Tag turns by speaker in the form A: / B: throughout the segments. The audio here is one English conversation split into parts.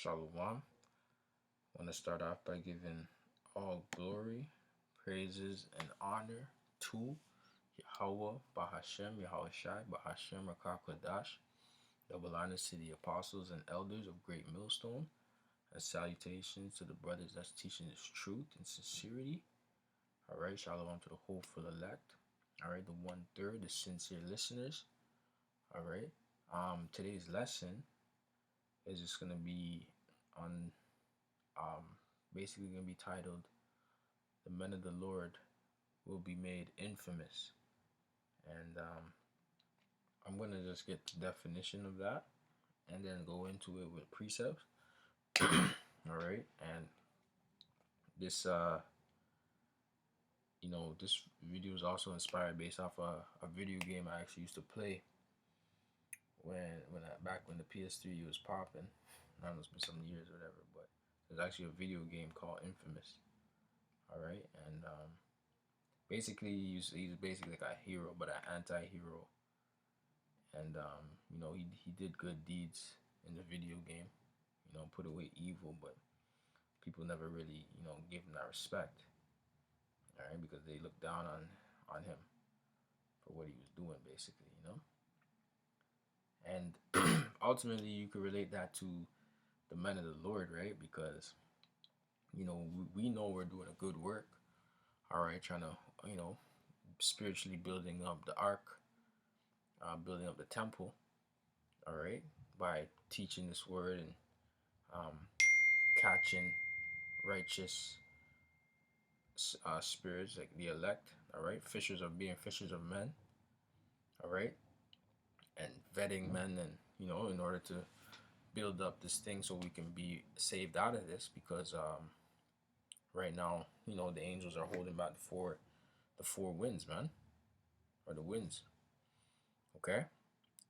A: Shalom. I want to start off by giving all glory, praises, and honor to Yahweh, Bahashem, Yahweh Shai, Bahashem, Rakakwadash. Double honors to the apostles and elders of Great Millstone, and salutations to the brothers that's teaching this truth and sincerity. All right, shalom to the hopeful elect. All right, the 1/3, the sincere listeners. All right, today's lesson is just gonna be on um, basically going to be titled "The Men of the Lord Will Be Made Infamous," and I'm going to just get the definition of that and then go into it with precepts. All right, and this this video is also inspired based off a video game I actually used to play back when the PS3 was popping. I don't know, it's been some years or whatever, but there's actually a video game called Infamous. All right, and basically he's basically like a hero, but an anti-hero, and he did good deeds in the video game, put away evil, but people never really gave him that respect, all right, because they looked down on him for what he was doing, basically, and ultimately you could relate that to the men of the Lord, right? Because we know we're doing a good work, all right, trying to spiritually building up the ark, building up the temple, all right, by teaching this word and um, catching righteous spirits like the elect, all right, fishers of being fishers of men, all right, and vetting men, and in order to build up this thing so we can be saved out of this, because right now the angels are holding back the four winds, man, or the winds, okay,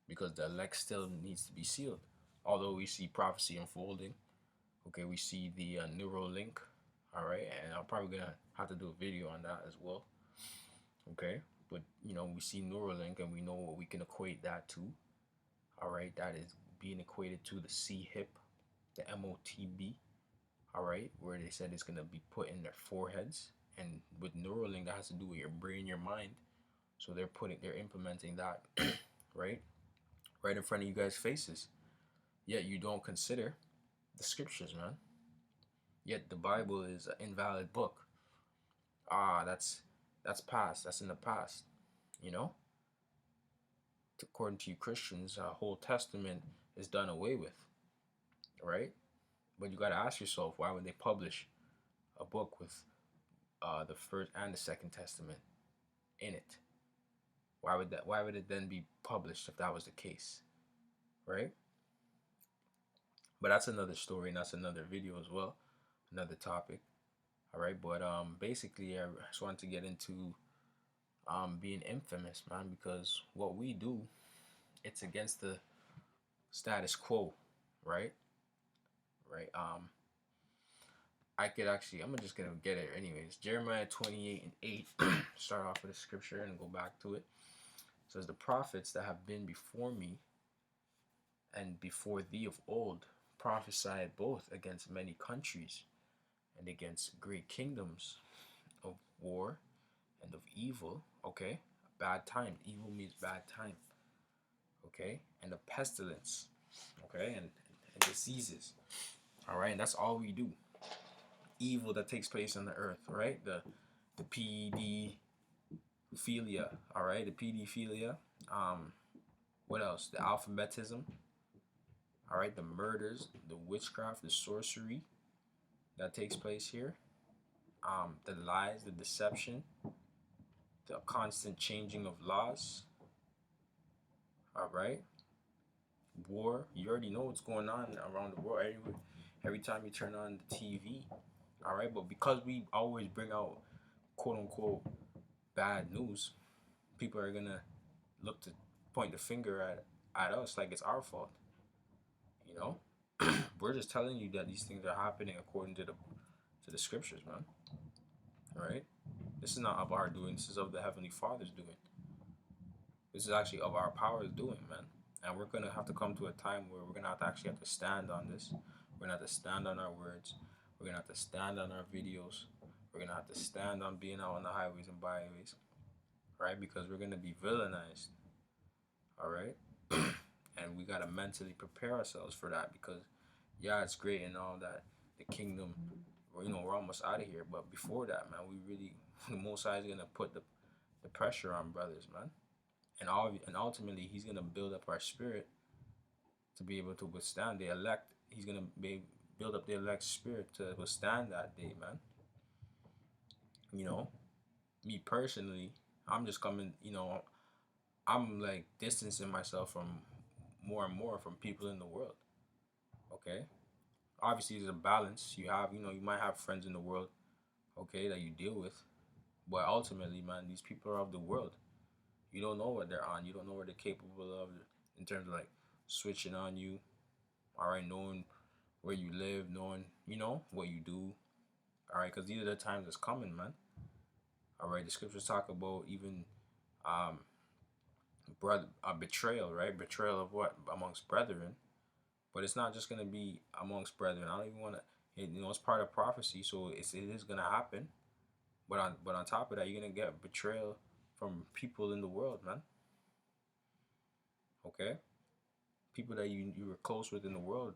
A: because the elect still needs to be sealed. Although we see prophecy unfolding, okay, we see the Neuralink, all right, and I'm probably gonna have to do a video on that as well, okay. But we see Neuralink, and we know what we can equate that to, all right. That is being equated to the C-hip, the MOTB, all right, where they said it's gonna be put in their foreheads, and with Neuralink that has to do with your brain, your mind. So they're implementing that right in front of you guys' faces. Yet you don't consider the scriptures, man. Yet the Bible is an invalid book. That's past. That's in the past. You know, according to you Christians, whole Testament is done away with, right? But you got to ask yourself, why would they publish a book with the first and the second Testament in it? Why would that? Why would it then be published if that was the case, right? But that's another story, and that's another video as well, another topic. All right, but basically, I just wanted to get into being infamous, man, because what we do, it's against the status quo, right? Right. I'm just gonna get it anyways. Jeremiah 28:8. Start off with a scripture and go back to it. It says, "The prophets that have been before me and before thee of old prophesied both against many countries and against great kingdoms of war and of evil." Okay, bad time. Evil means bad time. Okay, and the pestilence. Okay, and diseases. All right, and that's all we do. Evil that takes place on the earth. Right, the pedophilia. All right, the pedophilia. What else? The alphabetism. All right, the murders, the witchcraft, the sorcery that takes place here. The lies, the deception, the constant changing of laws. All right, war. You already know what's going on around the world. Every time you turn on the TV. All right, but because we always bring out quote unquote bad news, people are gonna look to point the finger at us like it's our fault. You know, we're just telling you that these things are happening according to the scriptures, man. All right, this is not of our doing. This is of the Heavenly Father's doing. This is actually of our power's doing, man. And we're gonna have to come to a time where we're gonna actually have to stand on this. We're gonna have to stand on our words. We're gonna have to stand on our videos. We're gonna have to stand on being out on the highways and byways, right? Because we're gonna be villainized, all right? And we gotta mentally prepare ourselves for that because, yeah, it's great and all that. The kingdom, we're almost out of here. But before that, man, we really, the Most High is gonna put the pressure on brothers, man, and ultimately, He's gonna build up our spirit to be able to withstand the elect. He's gonna build up the elect spirit to withstand that day, man. You know, me personally, I'm just coming. I'm like distancing myself from more and more from people in the world. Okay, obviously there's a balance. You might have friends in the world, okay, that you deal with, but ultimately, man, these people are of the world. You don't know what they're on. You don't know what they're capable of in terms of like switching on you. All right, knowing where you live, knowing what you do. All right, because these are the times that's coming, man. All right, the scriptures talk about even um brother betrayal, right? Betrayal of what amongst brethren. But it's not just gonna be amongst brethren. I don't even want to. It's part of prophecy, so it is gonna happen. But on top of that, you're gonna get betrayal from people in the world, man. Okay, people that you were close with in the world,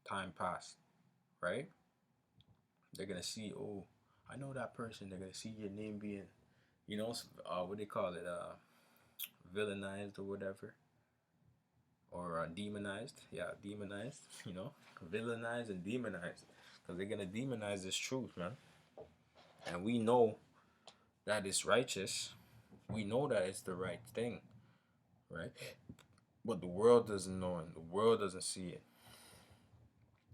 A: time passed, right? They're gonna see, oh, I know that person. They're gonna see your name being, what they call it, villainized or whatever, or demonized. Yeah, demonized. Villainized and demonized, because they're gonna demonize this truth, man. And we know that it's righteous. We know that it's the right thing, right? But the world doesn't know it. The world doesn't see it,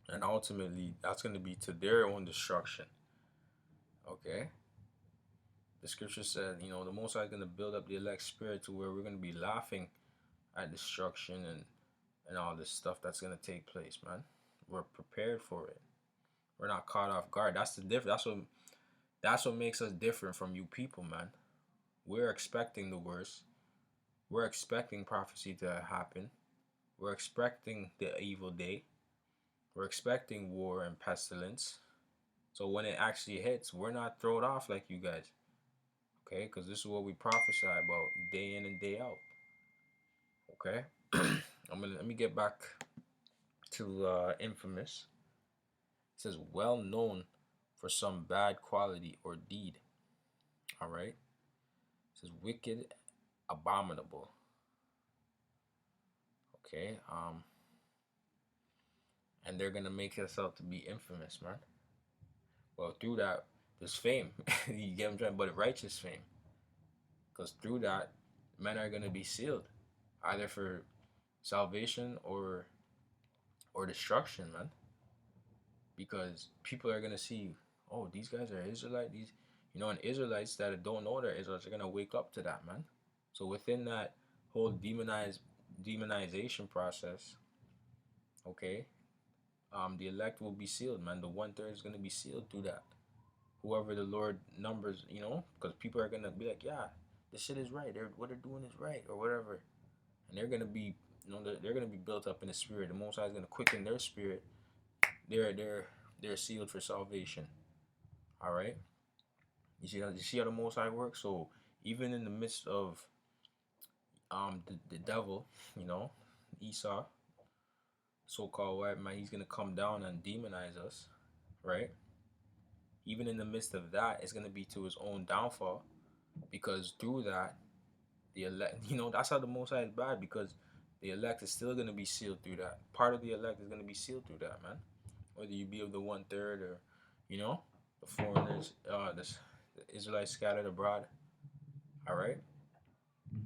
A: and ultimately, that's gonna be to their own destruction. Okay. The scripture said, the Most High is going to build up the elect spirit to where we're going to be laughing at destruction and all this stuff that's going to take place, man. We're prepared for it. We're not caught off guard. That's the difference. That's what makes us different from you people, man. We're expecting the worst. We're expecting prophecy to happen. We're expecting the evil day. We're expecting war and pestilence. So when it actually hits, we're not thrown off like you guys. Okay, because this is what we prophesy about day in and day out. Okay, let me get back to Infamous. It says well known for some bad quality or deed. All right. It says wicked, abominable. Okay. And they're gonna make us out to be infamous, man. Well, through that, there's fame. You get what I'm trying, but righteous fame, because through that, men are gonna be sealed, either for salvation or destruction, man. Because people are gonna see, oh, these guys are Israelite. And Israelites that don't know they're Israelites are gonna wake up to that, man. So within that whole demonization process, okay, the elect will be sealed, man. The 1/3 is gonna be sealed through that. Whoever the Lord numbers, because people are gonna be like, yeah, this shit is right. What they're doing is right, or whatever, and they're gonna be, they're gonna be built up in the spirit. The Most High is gonna quicken their spirit. They're sealed for salvation. All right. You see how the Most High works. So even in the midst of the devil, you know, Esau, so-called white man, he's gonna come down and demonize us, right? Even in the midst of that, it's gonna be to his own downfall, because through that, the elect, that's how the Most High is bad, because the elect is still gonna be sealed through that. Part of the elect is gonna be sealed through that, man. Whether you be of the 1/3 or, the foreigners, the Israelites scattered abroad. All right,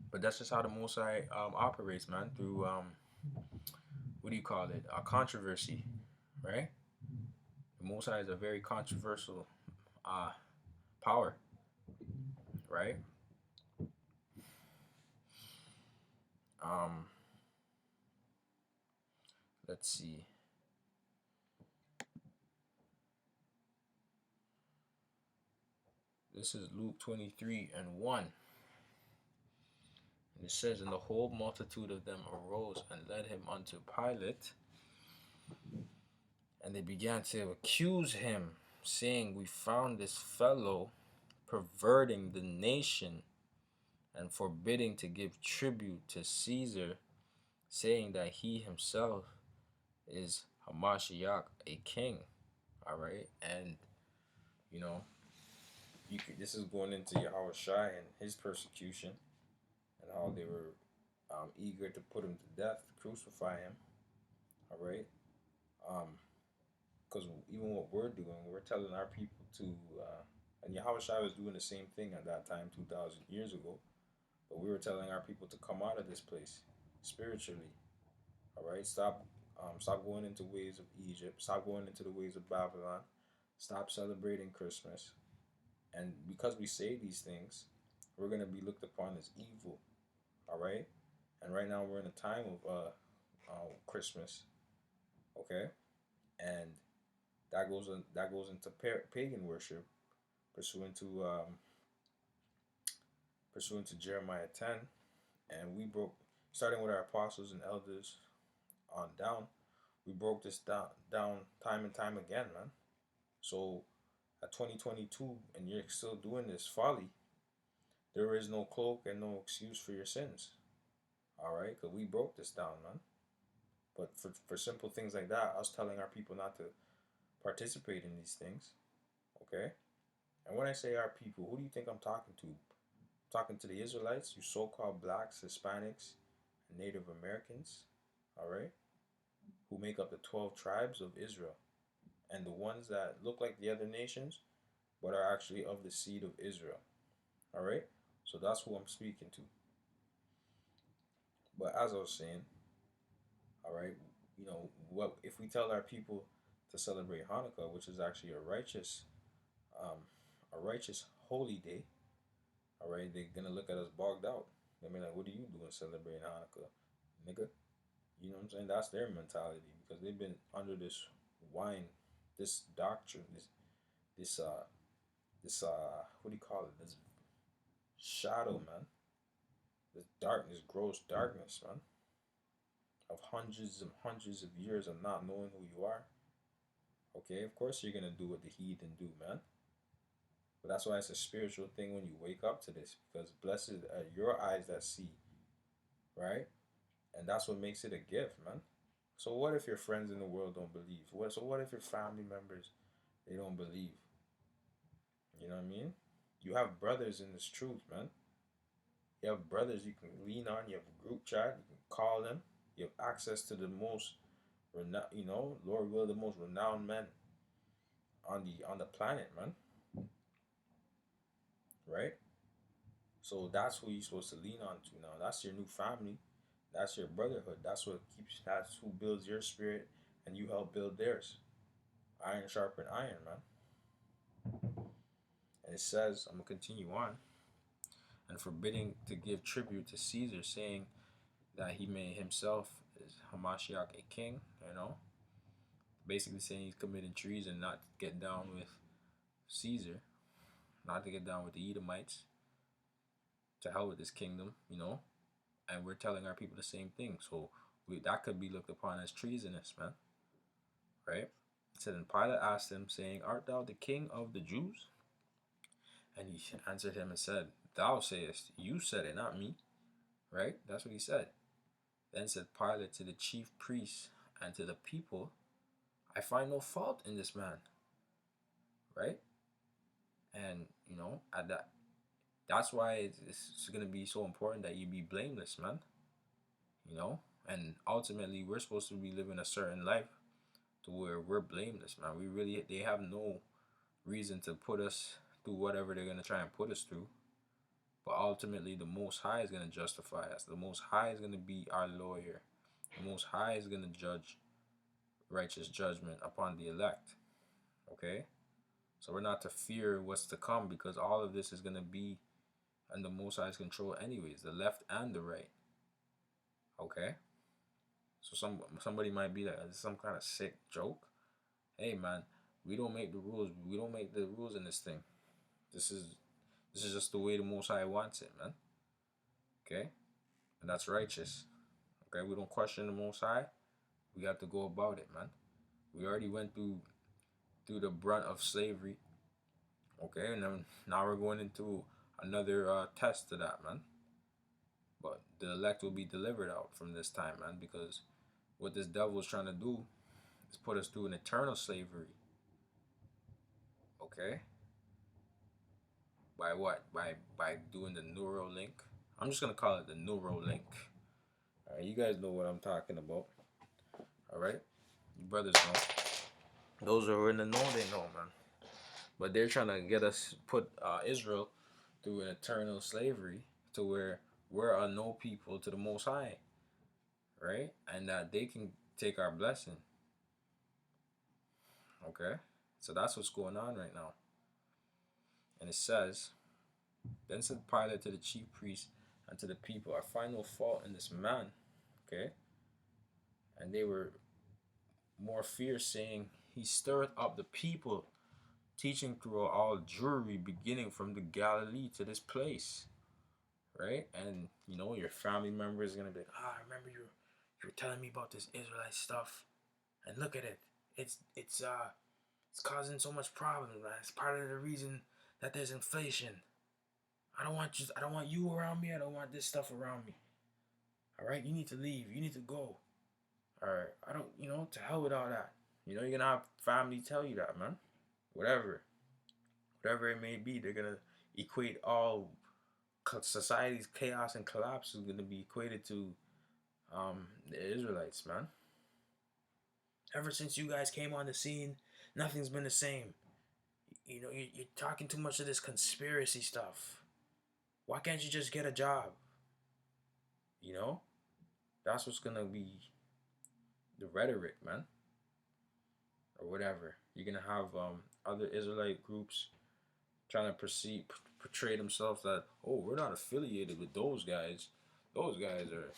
A: but that's just how the Most High operates, man. Through what do you call it? A controversy, right? The Most High is a very controversial uh, power, right? Um, let's see. This is Luke 23:1. And it says, and the whole multitude of them arose and led him unto Pilate. And they began to accuse him, saying, "We found this fellow perverting the nation and forbidding to give tribute to Caesar, saying that he himself is Hamashiach, a king." All right, and you know, this is going into Yahushua and his persecution and how they were eager to put him to death, to crucify him. All right, because even what we're doing, we're telling our people to, and Yahushua was doing the same thing at that time, 2,000 years ago. But we were telling our people to come out of this place spiritually. All right, stop going into ways of Egypt. Stop going into the ways of Babylon. Stop celebrating Christmas. And because we say these things, we're gonna be looked upon as evil. All right, and right now we're in a time of Christmas. Okay, and that goes into pagan worship, pursuant to Jeremiah 10, and we broke, starting with our apostles and elders on down. We broke this down time and time again, man. So at 2022, and you're still doing this folly, there is no cloak and no excuse for your sins. All right, because we broke this down, man. But for simple things like that, us telling our people not to participate in these things, okay? And when I say our people, who do you think I'm talking to? I'm talking to the Israelites, you so-called blacks, Hispanics, and Native Americans, all right, who make up the 12 tribes of Israel, and the ones that look like the other nations, but are actually of the seed of Israel, all right? So that's who I'm speaking to. But as I was saying, all right, what if we tell our people to celebrate Hanukkah, which is actually um, a righteous holy day, all right, they're gonna look at us bogged out. They'll be like, "What are you doing celebrating Hanukkah, nigga?" You know what I'm saying? That's their mentality because they've been under this wine, this doctrine, this what do you call it? This shadow, man. This darkness, gross darkness, man, of hundreds and hundreds of years of not knowing who you are. Okay, of course you're gonna do what the heathen do, man. But that's why it's a spiritual thing when you wake up to this, because blessed are your eyes that see, right? And that's what makes it a gift, man. So what if your friends in the world don't believe? So what if your family members, they don't believe? You know what I mean? You have brothers in this truth, man. You have brothers you can lean on. You have a group chat. You can call them. You have access to the most, Lord will, the most renowned men on the planet, man. Right? So that's who you're supposed to lean on to now. That's your new family. That's your brotherhood. That's who builds your spirit and you help build theirs. Iron sharpen iron, man. And it says, I'm gonna continue on, and forbidding to give tribute to Caesar, saying that he made himself is Hamashiach a king, basically saying he's committing treason, not to get down with Caesar, not to get down with the Edomites, to hell with this kingdom, and we're telling our people the same thing. So that could be looked upon as treasonous, man. Right? It said, and Pilate asked him, saying, "Art thou the king of the Jews?" And he answered him and said, "Thou sayest, you said it, not me." Right? That's what he said. Then said Pilate to the chief priests and to the people, "I find no fault in this man." Right? And, at that's why it's going to be so important that you be blameless, man. And ultimately we're supposed to be living a certain life to where we're blameless, man. They have no reason to put us through whatever they're gonna try and put us through. But ultimately, the Most High is gonna justify us. The Most High is gonna be our lawyer. The Most High is gonna judge righteous judgment upon the elect. Okay, so we're not to fear what's to come because all of this is gonna be under the Most High's control, anyways. The left and the right. Okay. So somebody might be like, "Is this some kind of sick joke?" Hey man, we don't make the rules. We don't make the rules in this thing. This is just the way the Most High wants it, man. Okay, and that's righteous. Okay, we don't question the Most High. We got to go about it, man. We already went through the brunt of slavery. Okay, and then now we're going into another test to that, man. But the elect will be delivered out from this time, man, because what this devil is trying to do is put us through an eternal slavery. Okay, by what? By doing the Neuralink. I'm just gonna call it the Neuralink. All right, you guys know what I'm talking about. All right, you brothers know. Those who are in the know, they know, man. But they're trying to get us put Israel through an eternal slavery to where we're a no people to the Most High, right? And that they can take our blessing. Okay, so that's what's going on right now. And it says, then said Pilate to the chief priests and to the people, I find no fault in this man. Okay, and they were more fierce, saying, he stirreth up the people, teaching through all Jewry, beginning from the Galilee to this place. Right? And you know, your family member is gonna be like, I remember you were telling me about this Israelite stuff, and look at it. It's causing so much problems, man. It's part of the reason that there's inflation. I don't want you around me. I don't want this stuff around me. All right, you need to leave. You need to go. All right, I don't, to hell with all that. You're gonna have family tell you that, man. Whatever, whatever it may be, they're gonna equate all society's chaos and collapse is gonna be equated to the Israelites, man. Ever since you guys came on the scene, nothing's been the same. You're talking too much of this conspiracy stuff. Why can't you just get a job? You know, that's what's gonna be the rhetoric, man, or whatever. You're gonna have other Israelite groups trying to portray themselves that, oh, we're not affiliated with those guys. Those guys are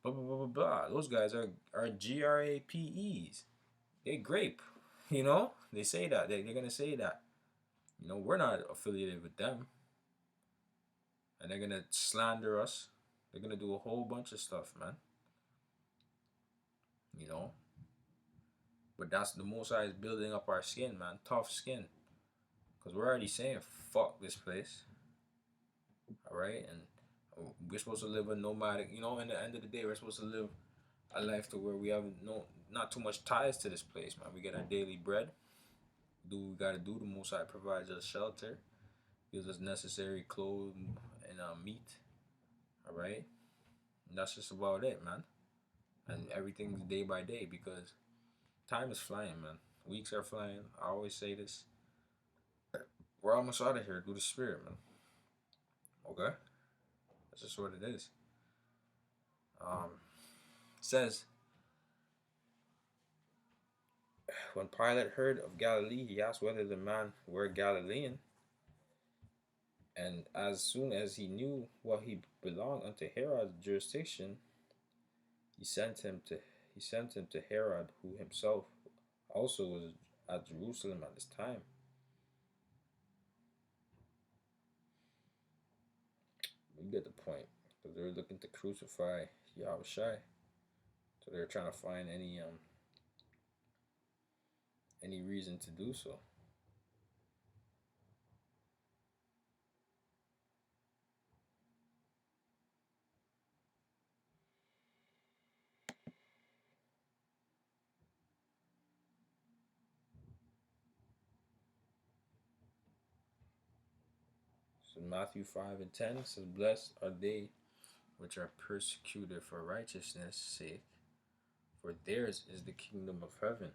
A: blah blah blah blah blah. Those guys are GRAPEs. They grape. They say that they're gonna say that. We're not affiliated with them, and they're gonna slander us. They're gonna do a whole bunch of stuff, man. You know, but that's the Most High is building up our skin, man, tough skin, because we're already saying fuck this place, all right, and we're supposed to live a nomadic. In the end of the day, we're supposed to live a life to where we have not too much ties to this place, man. We get our daily bread, do what we gotta do. The Most High provides us shelter, gives us necessary clothes and meat, all right. And that's just about it, man. And everything's day by day because time is flying, man. Weeks are flying. I always say this. We're almost out of here through the spirit, man. Okay? That's just what it is. It says, when Pilate heard of Galilee, he asked whether the man were Galilean. And as soon as he knew what he belonged unto Herod's jurisdiction, he sent him to Herod, who himself also was at Jerusalem at this time. You get the point. Because they're looking to crucify Yahushua. So they're trying to find any reason to do so. So Matthew 5 and 10 says, blessed are they which are persecuted for righteousness' sake, for theirs is the kingdom of heaven.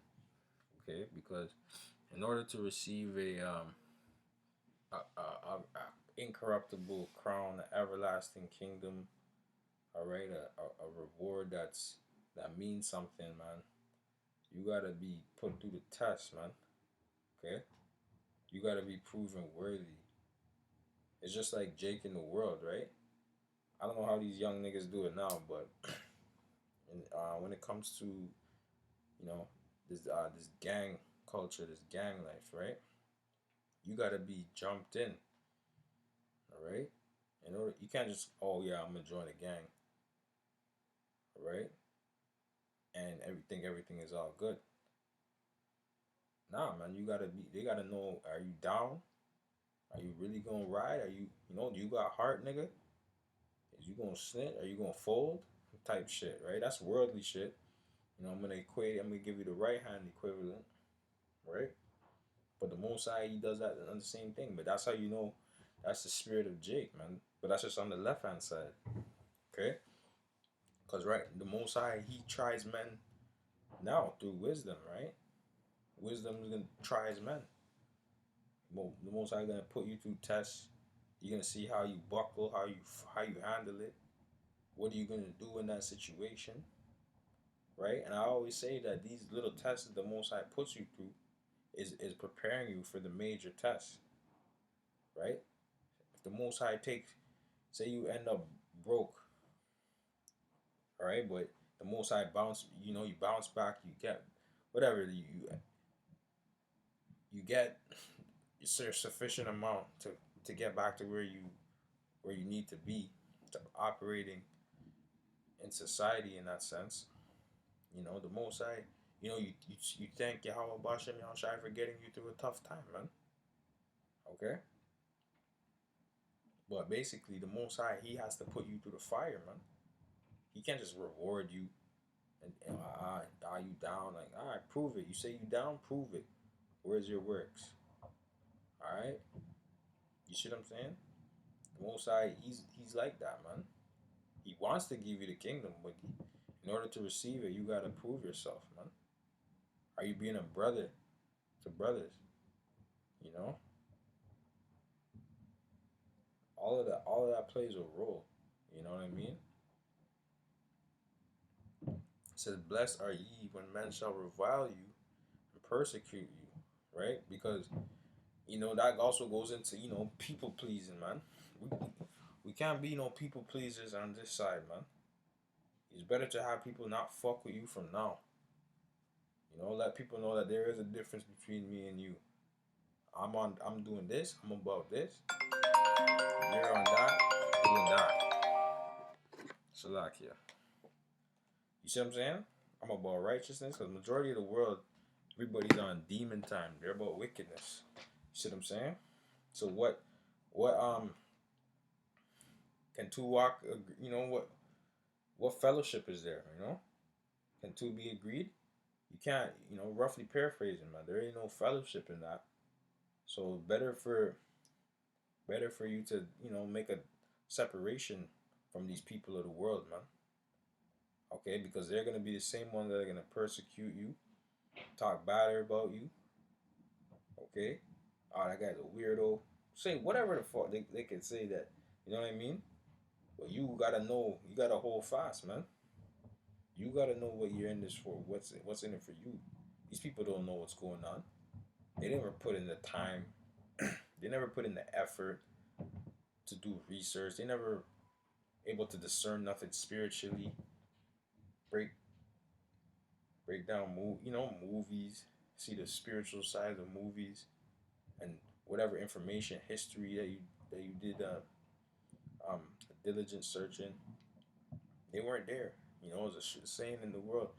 A: Okay, because in order to receive a incorruptible crown, an everlasting kingdom, all right, a reward that means something, man, you gotta be put through the test, man. Okay, you gotta be proven worthy. It's just like Jake in the world, right? I don't know how these young niggas do it now, but when it comes to this gang culture, this gang life, right? You gotta be jumped in, all right. You can't just, oh yeah, I'm gonna join a gang, all right, and everything is all good. Nah, man, you gotta be. They gotta know. Are you down? Are you really gonna ride? Are you, do you got heart, nigga? Is you gonna snit? Are you gonna fold? Type shit, right? That's worldly shit. I'm gonna equate. I'm gonna give you the right hand equivalent, right? But the Most High, he does that on the same thing. But that's how you know that's the spirit of Jake, man. But that's just on the left hand side, okay? Because right, the Most High, he tries men now through wisdom, right? Wisdom is gonna try his men. The Most High gonna put you through tests. You're gonna see how you buckle, how you handle it. What are you gonna do in that situation, right? And I always say that these little tests that the Most High puts you through is preparing you for the major tests, right? If the Most High takes, say you end up broke, all right, but the Most High you bounce back, you get whatever you get sufficient amount to get back to where you need to be to operating in society in that sense. The Most High, you thank Yahweh Bashem Yahushai for getting you through a tough time, man. Okay? But basically, the Most High, he has to put you through the fire, man. He can't just reward you and are you down? Like, all right, prove it. You say you down, prove it. Where's your works? All right? You see what I'm saying? The Most High, he's like that, man. He wants to give you the kingdom, but in order to receive it, you gotta prove yourself, man. Are you being a brother to brothers? You know, all of that plays a role. You know what I mean? It says, "Blessed are ye when men shall revile you and persecute you," right? Because that also goes into people pleasing, man. We we can't be no people pleasers on this side, man. It's better to have people not fuck with you from now. Let people know that there is a difference between me and you. I'm doing this. I'm about this. You're on that. Doing that. Salakia. You see what I'm saying? I'm about righteousness because majority of the world, everybody's on demon time. They're about wickedness. You see what I'm saying? So what can two walk? What fellowship is there? Can two be agreed? You can't. Roughly paraphrasing, man. There ain't no fellowship in that. So better for you to make a separation from these people of the world, man. Okay, because they're gonna be the same ones that are gonna persecute you, talk bad about you. Okay, oh, that guy's a weirdo. Say whatever the fuck they can say that. You know what I mean? But you gotta know. You gotta hold fast, man. You gotta know what you're in this for. What's in it for you? These people don't know what's going on. They never put in the time. They never put in the effort to do research. They never able to discern nothing spiritually. Break break down movies. See the spiritual side of movies and whatever information history that you did diligent searching. They weren't there. It was a saying in the world.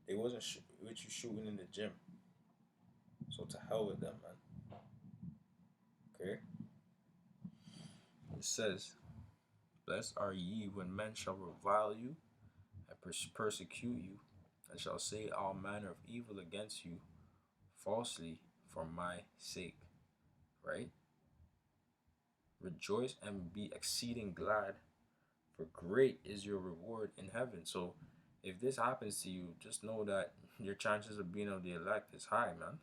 A: They wasn't with you shooting in the gym. So to hell with them, man. Okay. It says, "Blessed are ye when men shall revile you and persecute you, and shall say all manner of evil against you falsely for my sake." Right? Rejoice and be exceeding glad, for great is your reward in heaven. So if this happens to you, just know that your chances of being of the elect is high, man.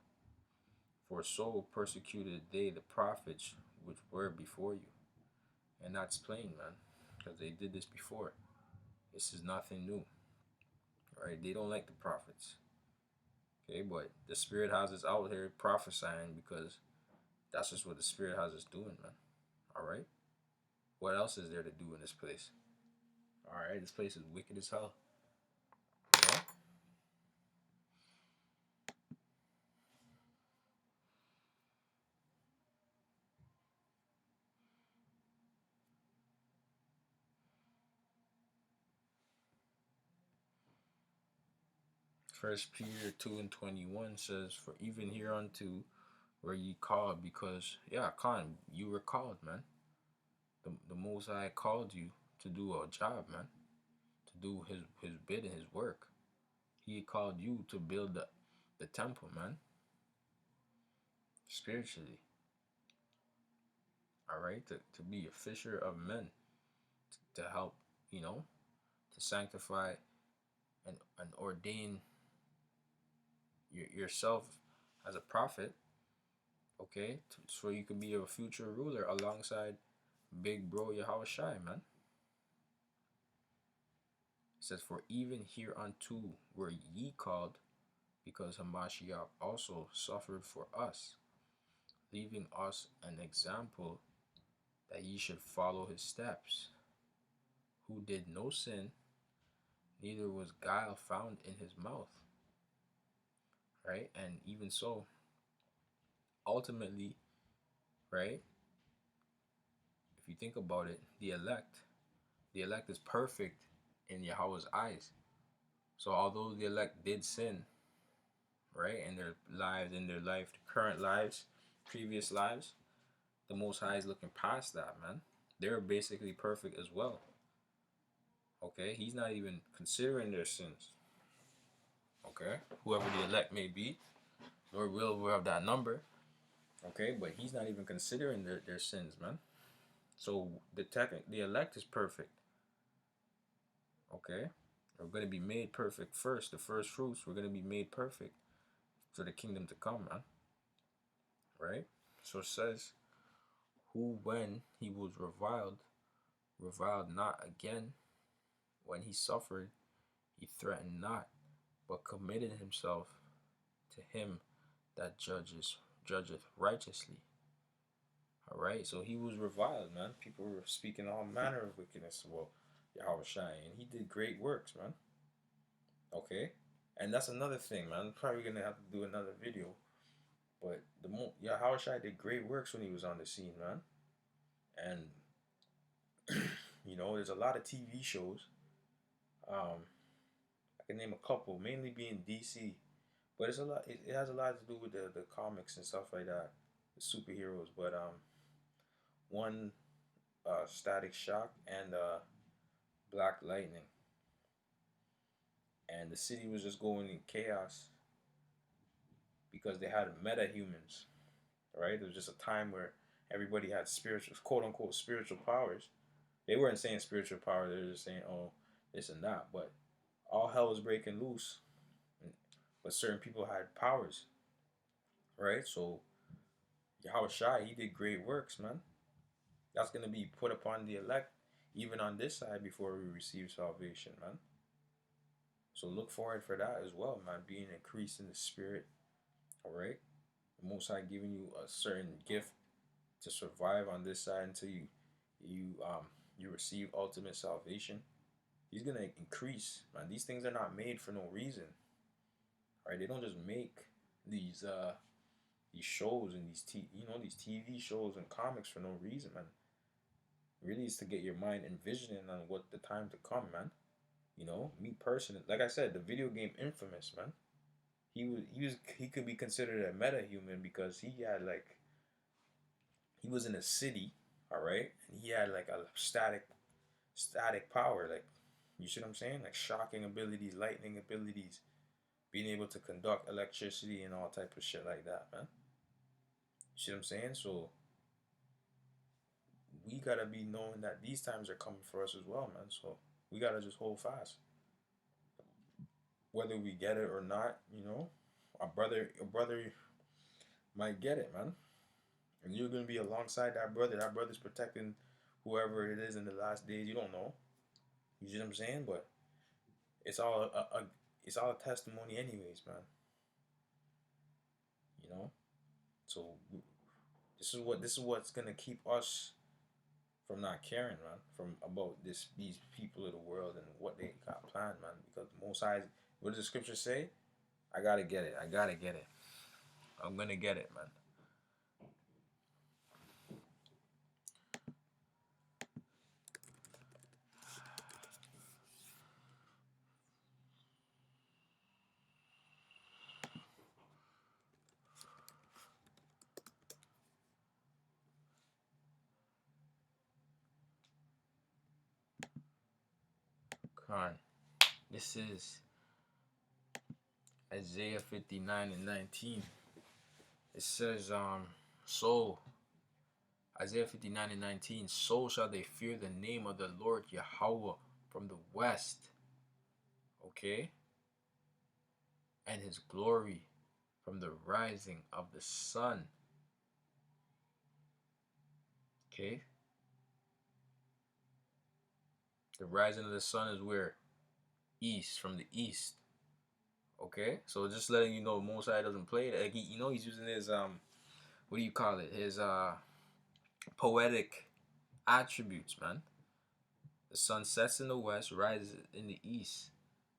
A: For so persecuted they the prophets which were before you. And that's plain, man, because they did this before. This is nothing new, right? They don't like the prophets, okay? But the Spirit has us out here prophesying because that's just what the Spirit has us doing, man. All right? What else is there to do in this place? All right, this place is wicked as hell. You know? 1 Peter 2:21 says, "For even hereunto were ye called," because yeah, Khan, you were called, man. The Most High called you to do a job, man, to do his bid and his work. He called you to build the temple, man, spiritually. All right, to be a fisher of men, to help, you know, to sanctify and ordain yourself as a prophet, okay, so you can be a future ruler alongside big bro Yahweh Shai, man. It says, "For even hereunto were ye called, because Hamashiach also suffered for us, leaving us an example that ye should follow his steps, who did no sin, neither was guile found in his mouth." Right? And even so, ultimately, right, if you think about it, the elect is perfect in Yahweh's eyes. So although the elect did sin, right, in their lives, current lives, previous lives, the Most High is looking past that, man. They're basically perfect as well. Okay, he's not even considering their sins. Okay, whoever the elect may be, Lord will have that number. Okay, but he's not even considering their sins, man. So the elect is perfect. Okay, we're going to be made perfect first. The first fruits, we're going to be made perfect for the kingdom to come, man. Right? So it says, "Who when he was reviled not again. When he suffered, he threatened not, but committed himself to him that judgeth righteously." All right, so he was reviled, man. People were speaking all manner of wickedness about Yahweh Shai, and he did great works, man. Okay, and that's another thing, man. I'm probably gonna have to do another video, but Yahweh Shai did great works when he was on the scene, man. And you know, there's a lot of TV shows. I can name a couple, mainly being DC, but it's a lot. It has a lot to do with the comics and stuff like that, the superheroes. But one, Static Shock and Black Lightning, and the city was just going in chaos because they had meta humans, right? It was just a time where everybody had spiritual, quote unquote, spiritual powers. They weren't saying spiritual power; they were just saying, "Oh, this and that." But all hell was breaking loose, but certain people had powers, right? So Yahweh Shai, he did great works, man. That's gonna be put upon the elect, even on this side, before we receive salvation, man. So look forward for that as well, man. Being increased in the spirit, all right. The Most High giving you a certain gift to survive on this side until you receive ultimate salvation. He's gonna increase, man. These things are not made for no reason, right? They don't just make these shows and these TV shows and comics for no reason, man. Really is to get your mind envisioning on what the time to come, man. You know, me personally, like I said, the video game Infamous, man. He could be considered a meta human because he was in a city, all right, and he had like a static power, like, you see what I'm saying, like shocking abilities, lightning abilities, being able to conduct electricity and all type of shit like that, man. You see what I'm saying? So we gotta be knowing that these times are coming for us as well, man. So we gotta just hold fast, whether we get it or not. You know, a brother might get it, man, and you're gonna be alongside that brother. That brother's protecting whoever it is in the last days. You don't know. You see what I'm saying? But it's all it's all a testimony, anyways, man. You know. So this is what's gonna keep us from not caring, man, from about these people of the world and what they got planned, man. Because the Most High, what does the scripture say? I gotta get it. I gotta get it. I'm gonna get it, man. Khan. This is Isaiah 59 and 19. It says, so Isaiah 59 and 19, so shall they fear the name of the Lord Yahweh from the west, okay, and his glory from the rising of the sun, okay. The rising of the sun is where? East, from the east, okay. So just letting you know, Most High doesn't play that. Like he's using his what do you call it? His poetic attributes, man. The sun sets in the west, rises in the east.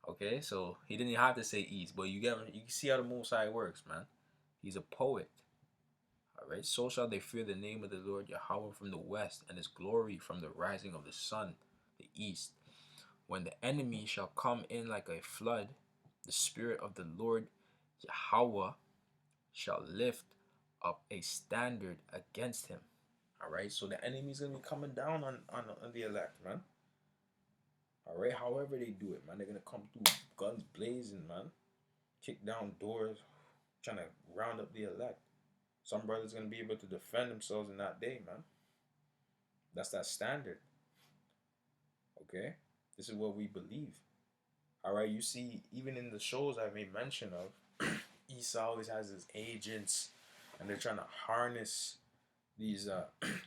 A: Okay, so he didn't have to say east, but you can see how the Most High works, man. He's a poet. All right, so shall they fear the name of the Lord Yahweh from the west, and his glory from the rising of the sun, the east. When the enemy shall come in like a flood, the spirit of the Lord Yahweh shall lift up a standard against him. All right, so the enemy's gonna be coming down on the elect, man. All right, however they do it, man, they're gonna come through guns blazing, man, kick down doors, trying to round up the elect. Some brothers gonna be able to defend themselves in that day, man. That's that standard. Okay, this is what we believe. All right, you see, even in the shows I made mention of, Esau always has his agents, and they're trying to harness these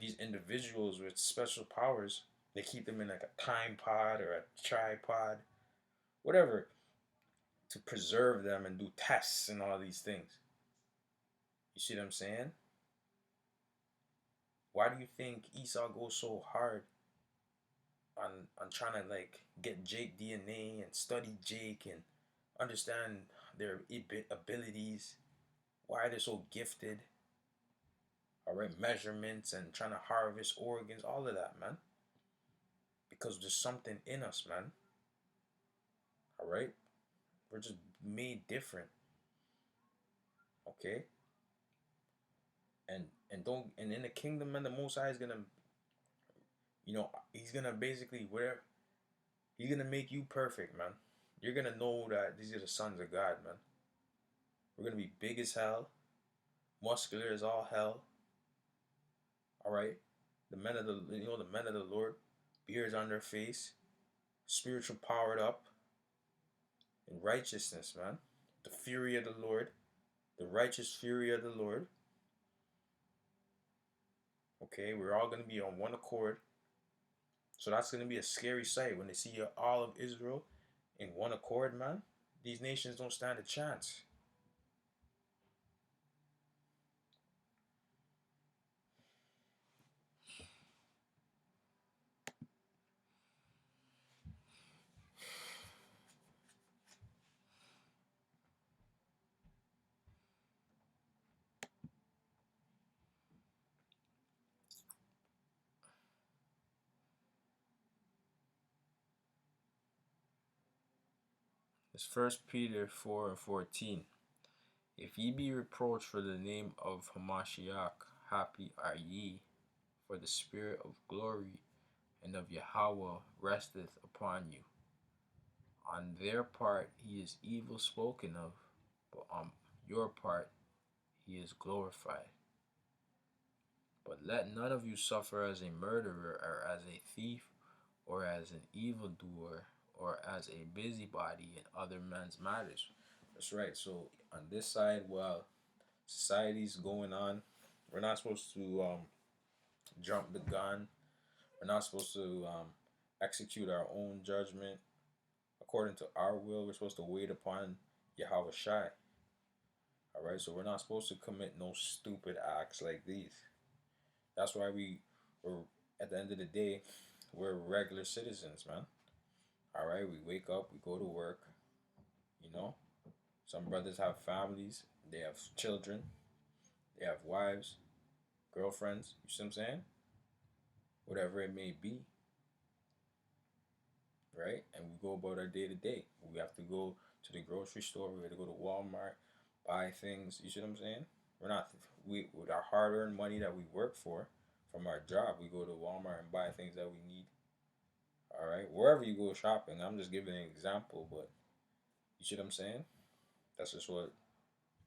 A: these individuals with special powers. They keep them in like a time pod or a tripod, whatever, to preserve them and do tests and all these things. You see what I'm saying? Why do you think Esau goes so hard on trying to like get Jake DNA and study Jake and understand their abilities? Why they're so gifted? All right, measurements and trying to harvest organs, all of that, man. Because there's something in us, man. All right, we're just made different. Okay, and in the kingdom, man, the Most High is gonna, he's gonna basically where he's gonna make you perfect, man. You're gonna know that these are the sons of God, man. We're gonna be big as hell, muscular as all hell. All right, the men of the Lord, beards on their face, spiritual powered up in righteousness, man. The fury of the Lord, the righteous fury of the Lord. Okay, we're all gonna be on one accord. So that's gonna be a scary sight when they see all of Israel in one accord, man. These nations don't stand a chance. It's First Peter 4 and 14. If ye be reproached for the name of Hamashiach, happy are ye, for the spirit of glory and of Yahweh resteth upon you. On their part he is evil spoken of, but on your part he is glorified. But let none of you suffer as a murderer, or as a thief, or as an evildoer, or as a busybody in other men's matters. That's right. So on this side, while society's going on, we're not supposed to jump the gun. We're not supposed to execute our own judgment according to our will. We're supposed to wait upon Yahweh Shai. All right, so we're not supposed to commit no stupid acts like these. That's why we're at the end of the day, we're regular citizens, man. All right, we wake up, we go to work. You know, some brothers have families, they have children, they have wives, girlfriends. You see what I'm saying? Whatever it may be, right? And we go about our day to day. We have to go to the grocery store. We have to go to Walmart, buy things. You see what I'm saying? We're not we with our hard-earned money that we work for from our job. We go to Walmart and buy things that we need. All right, wherever you go shopping, I'm just giving an example, but you see what I'm saying? That's just what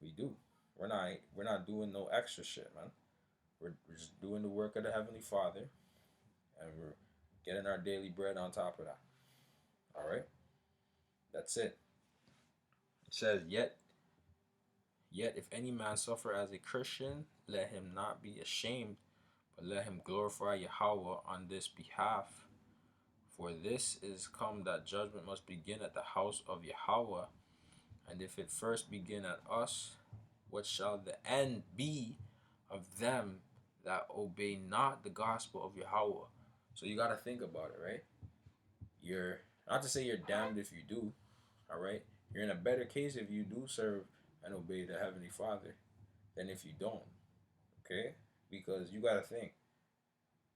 A: we do. We're not doing no extra shit, man. We're just doing the work of the Heavenly Father, and we're getting our daily bread on top of that. All right, that's it. It says, yet if any man suffer as a Christian, let him not be ashamed, but let him glorify Yahweh on this behalf. For this is come that judgment must begin at the house of Yahweh, and if it first begin at us, what shall the end be of them that obey not the gospel of Yahweh? So you got to think about it, right? You're not to say you're damned if you do, all right? You're in a better case if you do serve and obey the Heavenly Father than if you don't, okay? Because you got to think,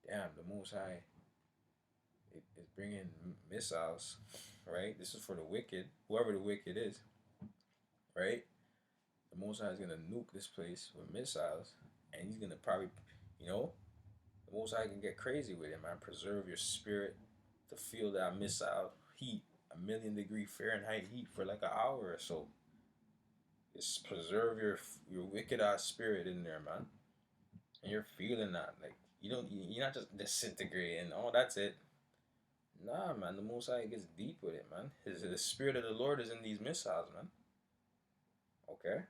A: damn, the Most High is bringing missiles, right? This is for the wicked, whoever the wicked is, right? The Most High is gonna nuke this place with missiles, and he's gonna probably, you know, the Most High can get crazy with it, man. Preserve your spirit to feel that missile heat, 1,000,000 degree Fahrenheit heat for like an hour or so. Just preserve your wicked ass spirit in there, man, and you're feeling that. Like you're not just disintegrating. Oh, that's it. Nah, man. The Most High gets deep with it, man. The spirit of the Lord is in these missiles, man. Okay.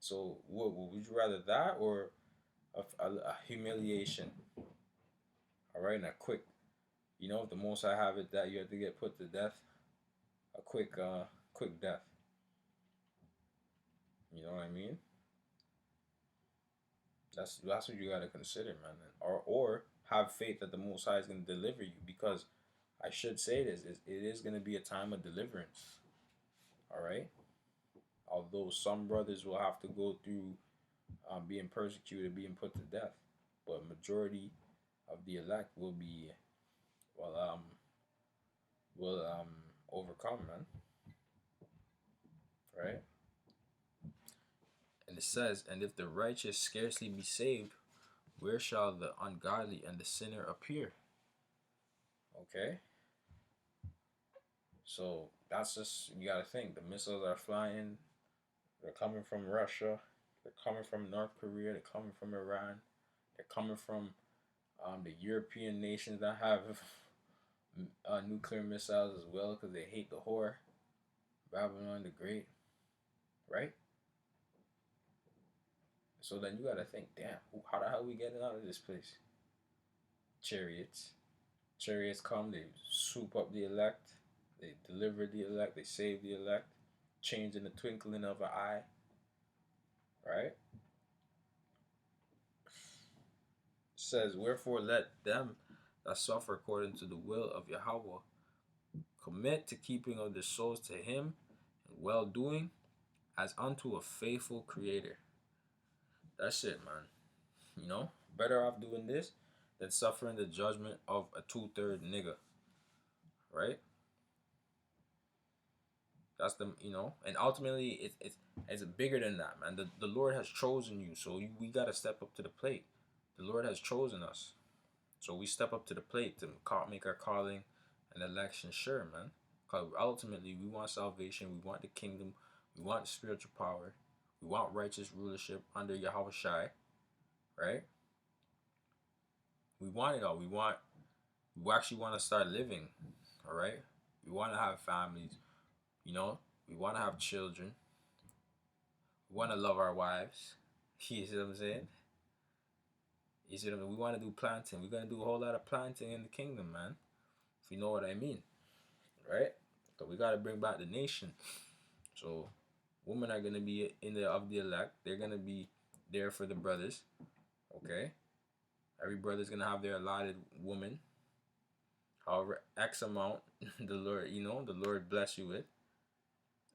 A: So, what would you rather that or a humiliation? All right, and a quick, if the most I have it that you have to get put to death, a quick death. You know what I mean? That's what you gotta consider, man. Or have faith that the Most High is gonna deliver you, because I should say this: it is gonna be a time of deliverance. All right. Although some brothers will have to go through being persecuted, being put to death, but majority of the elect will be well will overcome, man. Right? And it says, and if the righteous scarcely be saved, where shall the ungodly and the sinner appear? Okay? So that's just, you gotta think. The missiles are flying, they're coming from Russia, they're coming from North Korea, they're coming from Iran, they're coming from the European nations that have nuclear missiles as well because they hate the whore, Babylon the Great, right? So then you gotta think, damn, how the hell we getting out of this place? Chariots. Chariots come, they swoop up the elect, they deliver the elect, they save the elect, change in the twinkling of an eye, right? It says, wherefore let them that suffer according to the will of Yahweh commit to keeping of their souls to him and well doing as unto a faithful creator. That's it, man. Better off doing this than suffering the judgment of a two-third nigga, right? That's and ultimately it's bigger than that, man. The Lord has chosen you, so we gotta step up to the plate. The Lord has chosen us, so we step up to the plate to make our calling and election sure, man. Because ultimately we want salvation, we want the kingdom, we want spiritual power, we want righteous rulership under Yahweh Shai, right? We want it all. We actually want to start living, all right? We want to have families, you know? We want to have children. We want to love our wives. You see what I'm saying? You see what I mean? We want to do planting. We're going to do a whole lot of planting in the kingdom, man. If you know what I mean, right? So we got to bring back the nation. So women are going to be in the of the elect. They're going to be there for the brothers, okay? Every brother's going to have their allotted woman. However, X amount the Lord bless you with.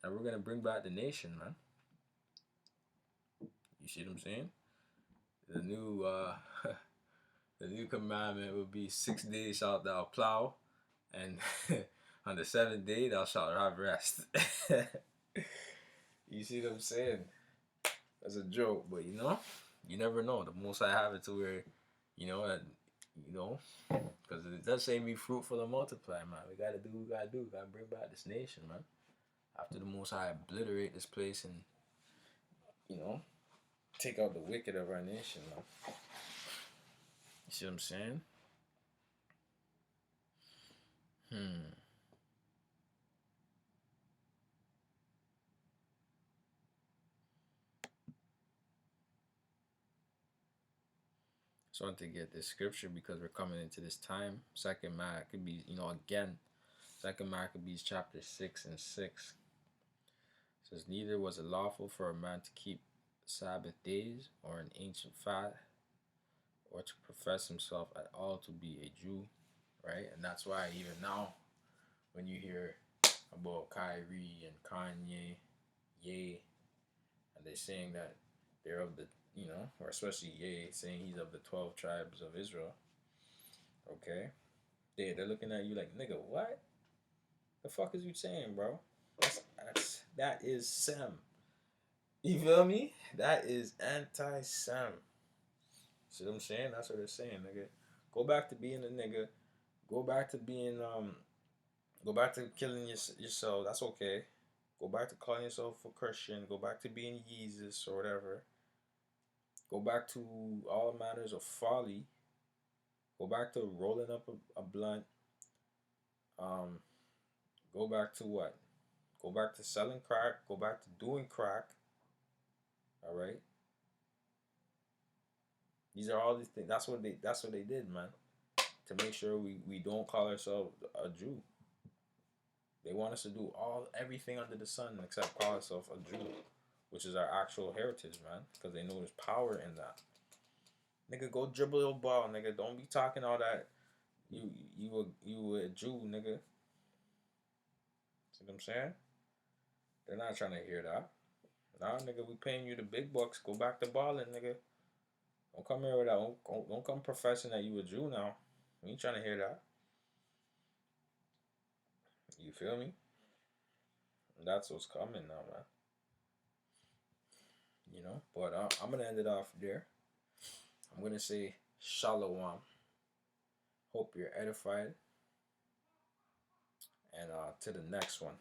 A: And we're going to bring back the nation, man. You see what I'm saying? The new the new commandment will be 6 days shalt thou plow, and on the 7th day thou shalt have rest. You see what I'm saying? That's a joke, but you never know. The most I have it to where, that You know, because it does say be fruitful and multiply, man. We gotta do what we gotta do. We gotta bring back this nation, man. After the Most High obliterate this place and, you know, take out the wicked of our nation, man. You see what I'm saying? Hmm. So I want to get this scripture because we're coming into this time. Second Maccabees, again, Second Maccabees chapter 6 and 6 says, neither was it lawful for a man to keep Sabbath days or an ancient fast or to profess himself at all to be a Jew, right? And that's why even now, when you hear about Kyrie and Kanye, Ye, and they're saying that they're of the, or especially Ye saying he's of the 12 tribes of Israel, okay? They're looking at you like, nigga, what? The fuck is you saying, bro? That is Sem. You feel me? That is anti-Sem. See what I'm saying? That's what they're saying, nigga. Go back to being a nigga. Go back to being Go back to killing yourself. That's okay. Go back to calling yourself a Christian. Go back to being Jesus or whatever. Go back to all manners of folly. Go back to rolling up a blunt. Um, Go back to what? Go back to selling crack. Go back to doing crack. All right. These are all these things. That's what they did, man. To make sure we don't call ourselves a Jew. They want us to do everything under the sun except call ourselves a Jew, which is our actual heritage, man. Because they know there's power in that. Nigga, go dribble your ball, nigga. Don't be talking all that. You a Jew, nigga. See what I'm saying? They're not trying to hear that. Nah, nigga, we paying you the big bucks. Go back to balling, nigga. Don't come here with that. Don't come professing that you a Jew now. We ain't trying to hear that. You feel me? That's what's coming now, man. But I'm gonna end it off there. I'm gonna say shalom. Hope you're edified, and to the next one.